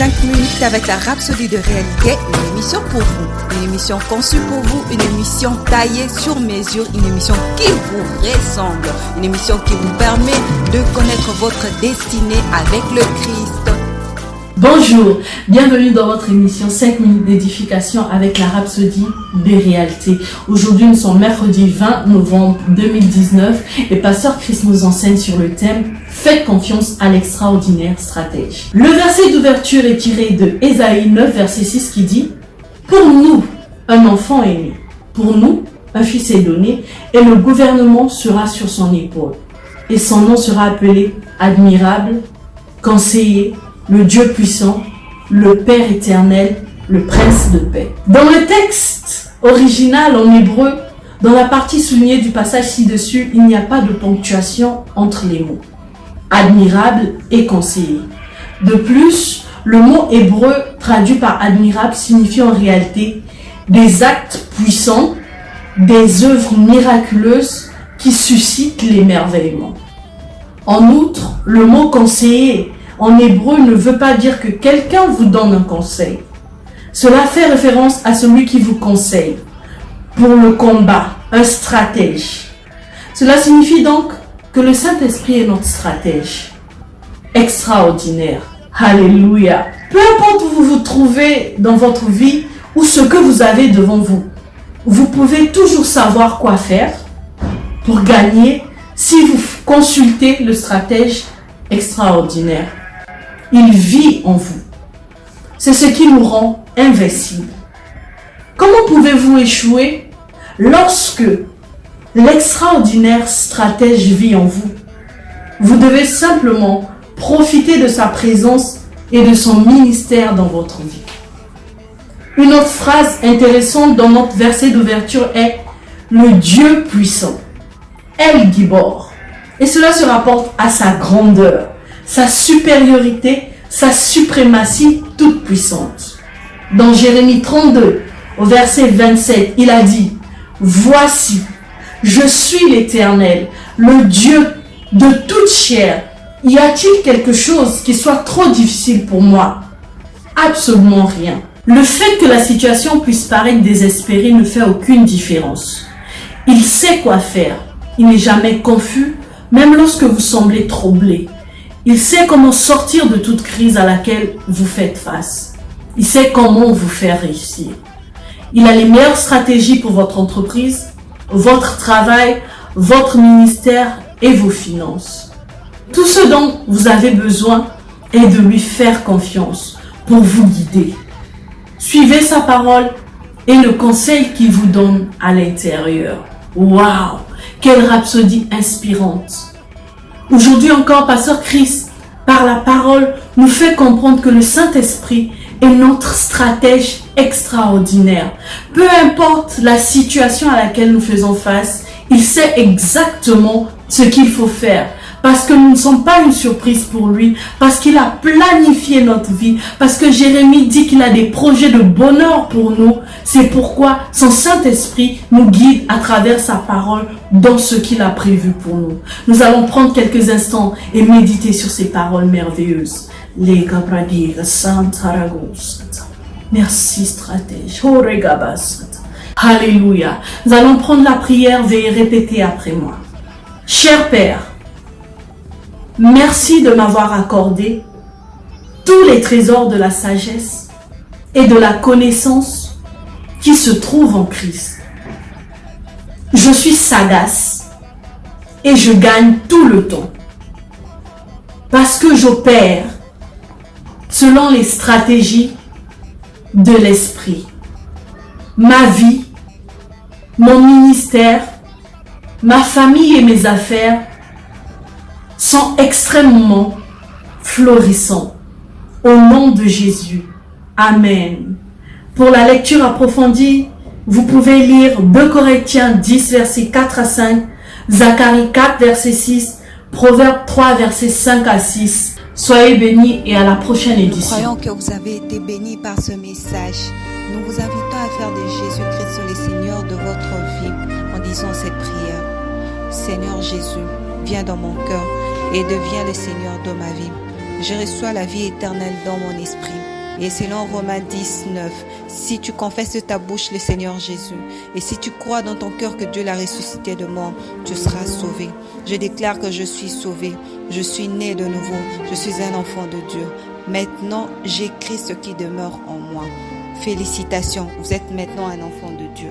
5 minutes avec la Rhapsodie de réalité, une émission pour vous, une émission conçue pour vous, une émission taillée sur mesure, une émission qui vous ressemble, une émission qui vous permet de connaître votre destinée avec le Christ. Bonjour, bienvenue dans votre émission 5 minutes d'édification avec la Rhapsodie des réalités. Aujourd'hui, nous sommes mercredi 20 novembre 2019 et Pasteur Chris nous enseigne sur le thème « Faites confiance à l'extraordinaire stratège ». Le verset d'ouverture est tiré de Ésaïe 9, verset 6 qui dit « Pour nous, un enfant est né, pour nous, un fils est donné et le gouvernement sera sur son épaule. Et son nom sera appelé admirable, conseiller, le Dieu puissant, le Père éternel, le Prince de paix. » Dans le texte original en hébreu, dans la partie soulignée du passage ci-dessus, il n'y a pas de ponctuation entre les mots admirable et conseiller. De plus, le mot hébreu traduit par admirable signifie en réalité des actes puissants, des œuvres miraculeuses qui suscitent l'émerveillement. En outre, le mot conseiller en hébreu ne veut pas dire que quelqu'un vous donne un conseil. Cela fait référence à celui qui vous conseille pour le combat, un stratège. Cela signifie donc que le Saint-Esprit est notre stratège. Extraordinaire. Alléluia. Peu importe où vous vous trouvez dans votre vie ou ce que vous avez devant vous, vous pouvez toujours savoir quoi faire pour gagner si vous consultez le stratège extraordinaire. Il vit en vous. C'est ce qui nous rend invincibles. Comment pouvez-vous échouer lorsque l'extraordinaire stratège vit en vous? Vous devez simplement profiter de sa présence et de son ministère dans votre vie. Une autre phrase intéressante dans notre verset d'ouverture est « le Dieu puissant ». El Gibor. Et cela se rapporte à sa grandeur, sa supériorité, sa suprématie toute puissante. Dans Jérémie 32, au verset 27, il a dit « Voici, je suis l'Éternel, le Dieu de toute chair. Y a-t-il quelque chose qui soit trop difficile pour moi? Absolument rien. » Le fait que la situation puisse paraître désespérée ne fait aucune différence. Il sait quoi faire. Il n'est jamais confus, même lorsque vous semblez troublé. Il sait comment sortir de toute crise à laquelle vous faites face. Il sait comment vous faire réussir. Il a les meilleures stratégies pour votre entreprise, votre travail, votre ministère et vos finances. Tout ce dont vous avez besoin est de lui faire confiance pour vous guider. Suivez sa parole et le conseil qu'il vous donne à l'intérieur. Waouh! Quelle rhapsodie inspirante! Aujourd'hui encore, Pasteur Chris, par la parole, nous fait comprendre que le Saint-Esprit est notre stratège extraordinaire. Peu importe la situation à laquelle nous faisons face, il sait exactement ce qu'il faut faire. Parce que nous ne sommes pas une surprise pour lui, parce qu'il a planifié notre vie, parce que Jérémie dit qu'il a des projets de bonheur pour nous. C'est pourquoi son Saint-Esprit nous guide à travers sa parole dans ce qu'il a prévu pour nous. Nous allons prendre quelques instants et méditer sur ces paroles merveilleuses. Merci stratège. Alléluia. Nous allons prendre la prière, veuillez répéter après moi. Cher Père, merci de m'avoir accordé tous les trésors de la sagesse et de la connaissance qui se trouvent en Christ. Je suis sagace et je gagne tout le temps parce que j'opère selon les stratégies de l'esprit. Ma vie, mon ministère, ma famille et mes affaires sont extrêmement florissants. Au nom de Jésus. Amen. Pour la lecture approfondie, vous pouvez lire 2 Corinthiens 10, versets 4 à 5, Zacharie 4, verset 6, Proverbes 3, versets 5 à 6. Soyez bénis et à la prochaine édition. Croyons que vous avez été bénis par ce message. Nous vous invitons à faire de Jésus-Christ le Seigneur de votre vie en disant cette prière. Seigneur Jésus, viens dans mon cœur et deviens le Seigneur de ma vie. je reçois la vie éternelle dans mon esprit. Et selon Romains 10, 9, si tu confesses de ta bouche le Seigneur Jésus, et si tu crois dans ton cœur que Dieu l'a ressuscité de mort, tu seras sauvé. Je déclare que je suis sauvé, je suis né de nouveau, je suis un enfant de Dieu. Maintenant, j'écris ce qui demeure en moi. Félicitations, vous êtes maintenant un enfant de Dieu.